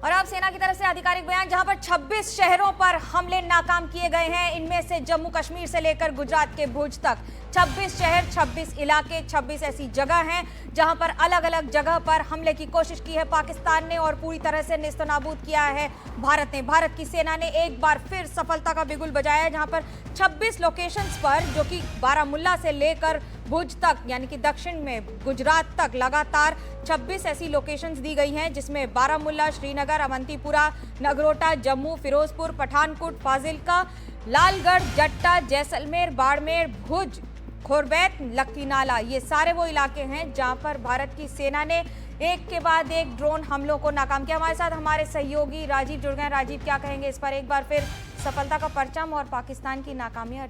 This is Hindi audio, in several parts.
और अब सेना की तरफ से आधिकारिक बयान, जहां पर 26 शहरों पर हमले नाकाम किए गए हैं। इनमें से जम्मू कश्मीर से लेकर गुजरात के भुज तक 26 शहर, 26 इलाके, 26 ऐसी जगह हैं जहां पर अलग अलग जगह पर हमले की कोशिश की है पाकिस्तान ने और पूरी तरह से नेस्तनाबूद किया है भारत ने। भारत की सेना ने एक बार फिर सफलता का बिगुल बजाया है, जहां पर 26 लोकेशंस पर, जो कि बारामुल्ला से लेकर भुज तक यानी कि दक्षिण में गुजरात तक लगातार 26 ऐसी लोकेशंस दी गई हैं, जिसमें बारामुल्ला, श्रीनगर, अवंतीपुरा, नगरोटा, जम्मू, फिरोजपुर, पठानकोट, फाजिल्का, लालगढ़, जट्टा, जैसलमेर, बाड़मेर, भुज, खोरबैत, लक्कीनाला, ये सारे वो इलाके हैं जहां पर भारत की सेना ने एक के बाद एक ड्रोन हमलों को नाकाम किया। हमारे साथ हमारे सहयोगी राजीव जुड़ गए। राजीव, क्या कहेंगे इस पर? एक बार फिर सफलता का परचम और पाकिस्तान की नाकामियां।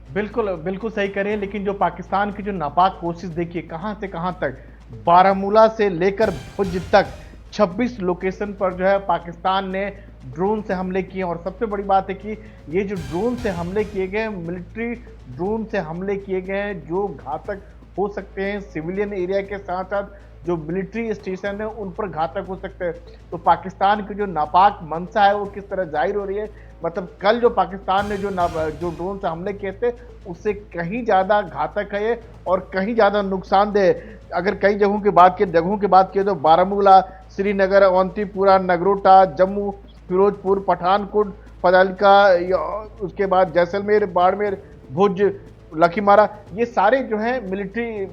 बिल्कुल बिल्कुल सही करें, लेकिन जो पाकिस्तान की जो नापाक कोशिश देखिए कहां से कहां तक, बारामूला से लेकर भुज तक 26 लोकेशन पर जो है पाकिस्तान ने ड्रोन से हमले किए। और सबसे बड़ी बात है कि ये जो ड्रोन से हमले किए गए, मिलिट्री ड्रोन से हमले किए गए हैं जो घातक हो सकते हैं। सिविलियन एरिया के साथ साथ जो मिलिट्री स्टेशन है उन पर घातक हो सकते हैं। तो पाकिस्तान की जो नापाक मंशा है वो किस तरह जाहिर हो रही है। मतलब कल जो पाकिस्तान ने जो ड्रोन से हमले किए थे उससे कहीं ज़्यादा घातक है ये और कहीं ज़्यादा नुकसानदेह। अगर कई जगहों की बात किए तो बारामूला, श्रीनगर, अवंतीपुरा, नगरोटा, जम्मू, फिरोजपुर, पठानकोट, फजाल्का, उसके बाद जैसलमेर, बाड़मेर, भुज, लखीमारा, ये सारे जो हैं मिलिट्री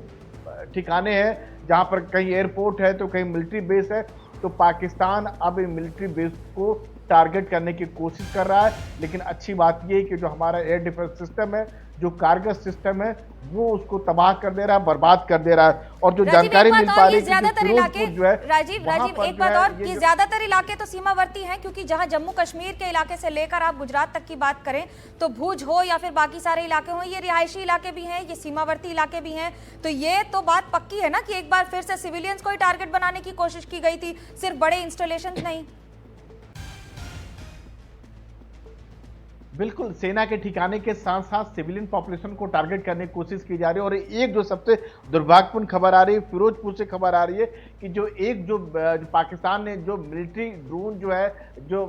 ठिकाने हैं जहां पर कहीं एयरपोर्ट है तो कहीं मिलिट्री बेस है। तो पाकिस्तान अब मिलिट्री बेस को टारगेट करने की कोशिश कर रहा है। लेकिन अच्छी बात यह है कि जो हमारा एयर डिफेंस सिस्टम है, जो कारगर सिस्टम है, वो उसको तबाह कर दे रहा है, बर्बाद कर दे रहा है। और जो जानकारी मिल पा रही है ज्यादातर इलाके जो है राजीव एक बात और, कि ज्यादातर इलाके तो सीमावर्ती हैं, क्योंकि जहां जम्मू कश्मीर के इलाके से लेकर आप गुजरात तक की बात करें तो भुज हो या फिर बाकी सारे इलाके हो, ये रिहायशी इलाके भी हैं, ये सीमावर्ती इलाके भी हैं। तो ये तो बात पक्की है ना कि एक बार फिर से सिविलियंस को ही टारगेट बनाने की कोशिश की गई थी, सिर्फ बड़े इंस्टॉलेशन नहीं। बिल्कुल, सेना के ठिकाने के साथ साथ सिविलियन पॉपुलेशन को टारगेट करने की कोशिश की जा रही है। और एक जो सबसे दुर्भाग्यपूर्ण खबर आ रही है, फिरोजपुर से खबर आ रही है कि जो पाकिस्तान ने जो मिलिट्री ड्रोन जो है जो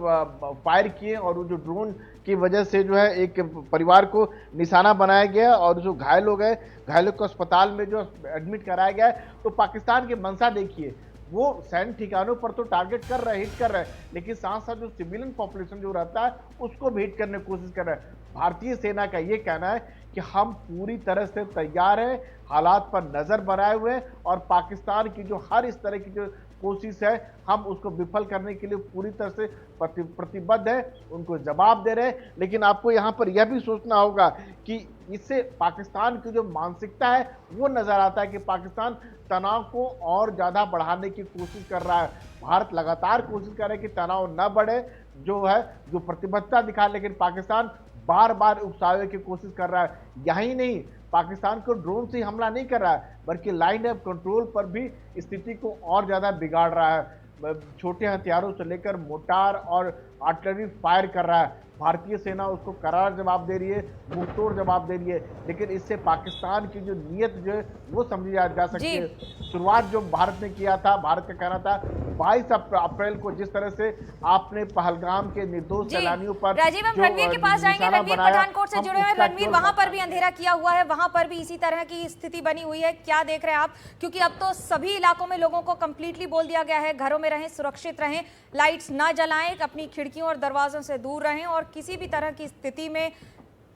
फायर किए और जो ड्रोन की वजह से जो है एक परिवार को निशाना बनाया गया और जो घायल हो गए, घायलों को अस्पताल में जो एडमिट कराया गया है। तो पाकिस्तान की मंशा देखिए, वो सैन्य ठिकानों पर तो टारगेट कर रहे हैं, हिट कर रहे हैं, लेकिन साथ साथ जो सिविलियन पॉपुलेशन जो रहता है उसको भी हिट करने की कोशिश कर रहे हैं। भारतीय सेना का ये कहना है कि हम पूरी तरह से तैयार हैं, हालात पर नजर बनाए हुए हैं और पाकिस्तान की जो हर इस तरह की जो कोशिश है हम उसको विफल करने के लिए पूरी तरह से प्रतिबद्ध है, उनको जवाब दे रहे हैं। लेकिन आपको यहाँ पर यह भी सोचना होगा कि इससे पाकिस्तान की जो मानसिकता है वो नजर आता है कि पाकिस्तान तनाव को और ज्यादा बढ़ाने की कोशिश कर रहा है। भारत लगातार कोशिश कर रहा है कि तनाव न बढ़े, जो है जो प्रतिबद्धता दिखाए, लेकिन पाकिस्तान बार बार उकसावे की कोशिश कर रहा है। यही नहीं, पाकिस्तान को ड्रोन से हमला नहीं कर रहा है बल्कि लाइन ऑफ कंट्रोल पर भी स्थिति को और ज्यादा बिगाड़ रहा है। छोटे हथियारों से लेकर मोर्टार और आर्टिलरी फायर कर रहा है। भारतीय सेना उसको करार जवाब दे रही है, मुंहतोड़ जवाब दे रही है। लेकिन इससे पाकिस्तान की जो नीयत जो है वो समझी जा सकती है। शुरुआत जो भारत ने किया था, भारत का कहना था 22 अप्रैल को जिस तरह से आपने पहलगाम के निर्दोष सैलानियों पर, राजीव, हम रणवीर के पास जाएंगे। रणवीर पठानकोट से जुड़े हुए हैं। रणवीर, वहां पर भी अंधेरा किया हुआ है, वहां पर भी इसी तरह की स्थिति बनी हुई है, क्या देख रहे हैं आप? क्योंकि अब तो सभी इलाकों में लोगों को कंप्लीटली बोल दिया गया है घरों में रहें, सुरक्षित रहें, लाइट्स ना जलाएं, अपनी खिड़कियों और दरवाजों से दूर रहें और किसी भी तरह की स्थिति में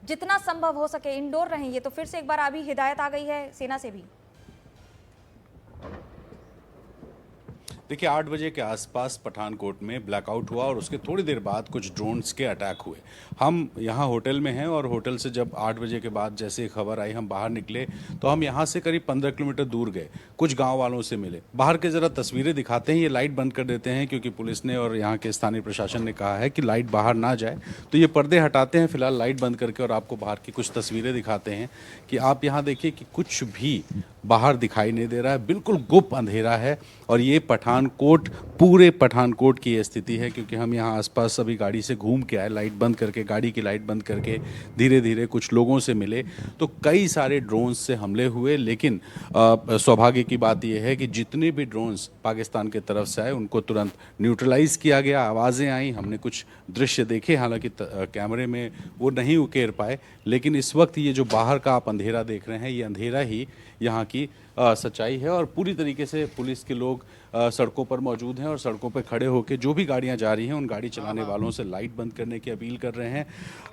जितना संभव हो सके इंडोर रहें। ये तो फिर से एक बार अभी हिदायत आ गई है सेना से भी। देखिए 8 बजे के आसपास पठानकोट में ब्लैकआउट हुआ और उसके थोड़ी देर बाद कुछ ड्रोन्स के अटैक हुए। हम यहाँ होटल में हैं और होटल से जब 8 बजे के बाद जैसे खबर आई हम बाहर निकले तो हम यहाँ से करीब 15 किलोमीटर दूर गए, कुछ गांव वालों से मिले। बाहर के ज़रा तस्वीरें दिखाते हैं, ये लाइट बंद कर देते हैं क्योंकि पुलिस ने और यहाँ के स्थानीय प्रशासन ने कहा है कि लाइट बाहर ना जाए, तो ये पर्दे हटाते हैं फिलहाल लाइट बंद करके और आपको बाहर की कुछ तस्वीरें दिखाते हैं कि आप यहाँ देखिए कि कुछ भी बाहर दिखाई नहीं दे रहा है, बिल्कुल गुप्त अंधेरा है। और ये पठान पठानकोट, पूरे पठानकोट की ये स्थिति है, क्योंकि हम यहाँ आसपास सभी गाड़ी से घूम के आए, लाइट बंद करके, गाड़ी की लाइट बंद करके धीरे धीरे कुछ लोगों से मिले, तो कई सारे ड्रोन्स से हमले हुए। लेकिन सौभाग्य की बात यह है कि जितने भी ड्रोन्स पाकिस्तान के तरफ से आए उनको तुरंत न्यूट्रलाइज किया गया। आवाज़ें आई, हमने कुछ दृश्य देखे, हालांकि कैमरे में वो नहीं उकेर पाए, लेकिन इस वक्त ये जो बाहर का आप अंधेरा देख रहे हैं, ये अंधेरा ही यहाँ की सच्चाई है। और पूरी तरीके से पुलिस के लोग सड़कों पर मौजूद हैं और सड़कों पर खड़े होकर जो भी गाड़ियाँ जा रही हैं उन गाड़ी चलाने वालों से लाइट बंद करने की अपील कर रहे हैं।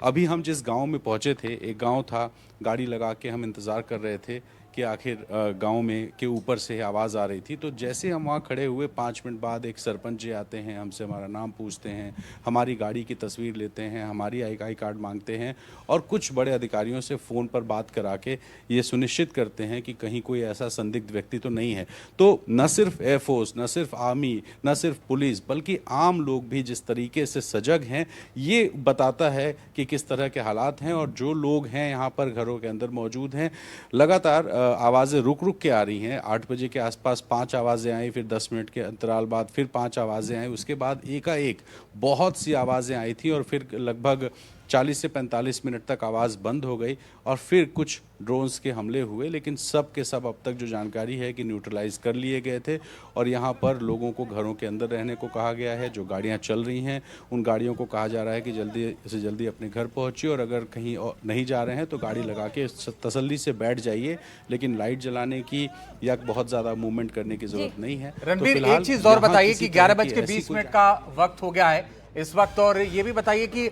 अभी हम जिस गांव में पहुंचे थे, एक गांव था, गाड़ी लगा के हम इंतज़ार कर रहे थे कि आखिर गांव में के ऊपर से आवाज़ आ रही थी। तो जैसे हम वहाँ खड़े हुए 5 मिनट बाद एक सरपंच जी आते हैं, हमसे हमारा नाम पूछते हैं, हमारी गाड़ी की तस्वीर लेते हैं, हमारी आई कार्ड मांगते हैं और कुछ बड़े अधिकारियों से फ़ोन पर बात करा के ये सुनिश्चित करते हैं कि कहीं कोई ऐसा संदिग्ध व्यक्ति तो नहीं है। तो न सिर्फ एयरफोर्स, न सिर्फ आर्मी, न सिर्फ पुलिस, बल्कि आम लोग भी जिस तरीके से सजग हैं, ये बताता है कि किस तरह के हालात हैं। और जो लोग हैं यहाँ पर घरों के अंदर मौजूद हैं, लगातार आवाज़ें रुक रुक के आ रही हैं। 8 बजे के आसपास 5 आवाज़ें आई, फिर 10 मिनट के अंतराल बाद फिर 5 आवाज़ें आई, उसके बाद एकाएक बहुत सी आवाज़ें आई थी और फिर लगभग 40 से 45 मिनट तक आवाज़ बंद हो गई और फिर कुछ ड्रोन्स के हमले हुए। लेकिन सब के सब अब तक जो जानकारी है कि न्यूट्रलाइज कर लिए गए थे और यहाँ पर लोगों को घरों के अंदर रहने को कहा गया है। जो गाड़ियाँ चल रही हैं उन गाड़ियों को कहा जा रहा है कि जल्दी से जल्दी अपने घर पहुँचिए और अगर कहीं नहीं जा रहे हैं तो गाड़ी लगा के तसल्ली से बैठ जाइए, लेकिन लाइट जलाने की या बहुत ज़्यादा मूवमेंट करने की ज़रूरत नहीं है। रणबीर, एक चीज़ और बताइए कि 11:20 का वक्त हो गया है इस वक्त, और ये भी बताइए कि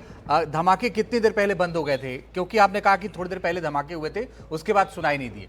धमाके कितनी देर पहले बंद हो गए थे, क्योंकि आपने कहा कि थोड़ी देर पहले धमाके हुए थे, उसके बाद सुनाई नहीं दिए।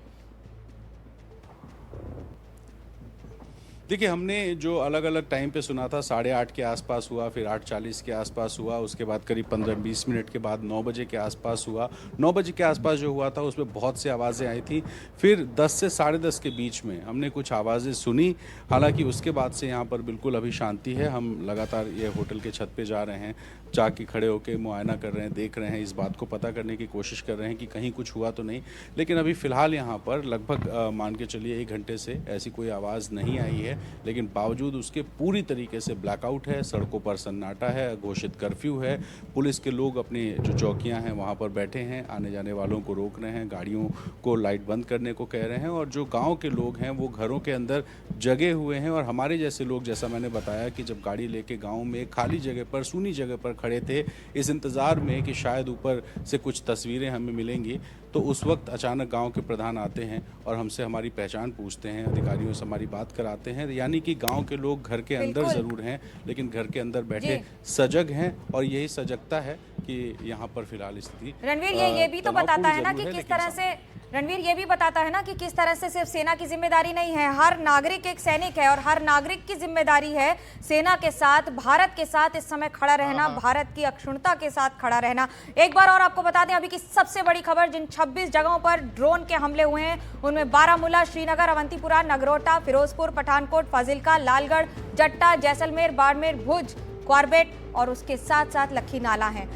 देखिए, हमने जो अलग अलग टाइम पे सुना था, 8:30 के आसपास हुआ, फिर 8:40 के आसपास हुआ, उसके बाद करीब 15-20 मिनट के बाद 9 बजे के आसपास हुआ। 9 बजे के आसपास जो हुआ था उसमें बहुत सी आवाज़ें आई थी। फिर 10 से 10:30 के बीच में हमने कुछ आवाज़ें सुनी। हालांकि उसके बाद से यहाँ पर बिल्कुल अभी शांति है। हम लगातार ये होटल के छत पे जा रहे हैं, जाके खड़े होकर मुआयना कर रहे हैं, देख रहे हैं, इस बात को पता करने की कोशिश कर रहे हैं कि कहीं कुछ हुआ तो नहीं। लेकिन अभी फ़िलहाल यहाँ पर लगभग मान के चलिए 1 घंटे से ऐसी कोई आवाज़ नहीं आई है। लेकिन बावजूद उसके पूरी तरीके से ब्लैकआउट है, सड़कों पर सन्नाटा है, घोषित कर्फ्यू है। पुलिस के लोग अपनी जो चौकियां हैं वहां पर बैठे हैं, आने जाने वालों को रोक रहे हैं, गाड़ियों को लाइट बंद करने को कह रहे हैं। और जो गांव के लोग हैं वो घरों के अंदर जगे हुए हैं। और हमारे जैसे लोग, जैसा मैंने बताया कि जब गाड़ी लेके गाँव में खाली जगह पर, सूनी जगह पर खड़े थे इस इंतज़ार में कि शायद ऊपर से कुछ तस्वीरें हमें मिलेंगी, तो उस वक्त अचानक गांव के प्रधान आते हैं और हमसे हमारी पहचान पूछते हैं, अधिकारियों से हमारी बात कराते हैं। यानी कि गांव के लोग घर के अंदर ज़रूर हैं, लेकिन घर के अंदर बैठे सजग हैं। और यही सजगता है कि यहाँ पर फिलहाल स्थिति रणवीर ये भी तो बताता है ना कि किस तरह से रणवीर ये भी बताता है ना कि किस तरह से सिर्फ सेना की जिम्मेदारी नहीं है, हर नागरिक एक सैनिक है और हर नागरिक की जिम्मेदारी है सेना के साथ, भारत के साथ इस समय खड़ा रहना, भारत की अक्षुण्णता के साथ खड़ा रहना। एक बार और आपको बता दें अभी की सबसे बड़ी खबर, जिन 26 जगहों पर ड्रोन के हमले हुए हैं उनमें बारामूला, श्रीनगर, अवंतीपुरा, नगरोटा, फिरोजपुर, पठानकोट, फाजिल्का, लालगढ़, जट्टा, जैसलमेर, बाड़मेर, भुज, कॉर्बेट और उसके साथ साथ लखी नाला है।